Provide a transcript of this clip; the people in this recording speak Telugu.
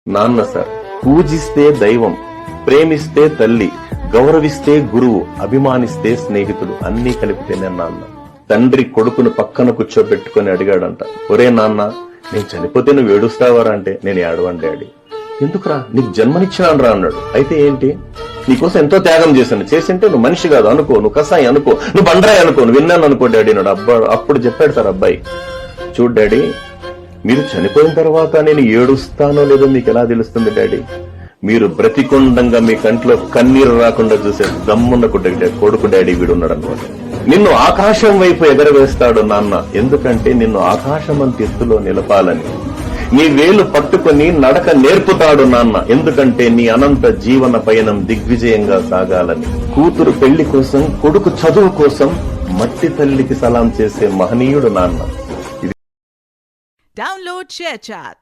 నాన్న సార్, పూజిస్తే దైవం, ప్రేమిస్తే తల్లి, గౌరవిస్తే గురువు, అభిమానిస్తే స్నేహితుడు, అన్నీ కలిపితేనే నాన్న. తండ్రి కొడుకును పక్కన కూర్చోబెట్టుకుని అడిగాడంట, ఒరే నాన్న, నేను చనిపోతే నువ్వు ఏడుస్తావారా అంటే, నేను ఏడవను డాడీ. ఎందుకురా, నీకు జన్మనిచ్చాను రా అన్నాడు. అయితే ఏంటి, నీకోసం ఎంతో త్యాగం చేశాను, చేసింటే నువ్వు మనిషి కాదు అనుకో, నువ్వు కసాయి అనుకో, నువ్వు బండరాయి అనుకో, నువ్వు విన్నాను అనుకో డాడీ అన్నాడు. అప్పుడు చెప్పాడు సార్ అబ్బాయి, చూడు డాడీ, మీరు చనిపోయిన తర్వాత నేను ఏడుస్తానో లేదో మీకు ఎలా తెలుస్తుంది డాడీ? మీరు బ్రతికొండంగా మీ కంట్లో కన్నీరు రాకుండా చూసే దమ్మున్న కొడుకు డాడీ వీడున్నాడు అనమాట. నిన్ను ఆకాశం వైపు ఎగరవేస్తాడు నాన్న, ఎందుకంటే నిన్ను ఆకాశమంత ఎత్తులో నిలపాలని. నీ వేలు పట్టుకుని నడక నేర్పుతాడు నాన్న, ఎందుకంటే నీ అనంత జీవన పయనం దిగ్విజయంగా సాగాలని. కూతురు పెళ్లి కోసం, కొడుకు చదువు కోసం మట్టి తల్లికి సలాం చేసే మహనీయుడు నాన్న. Download ShareChat.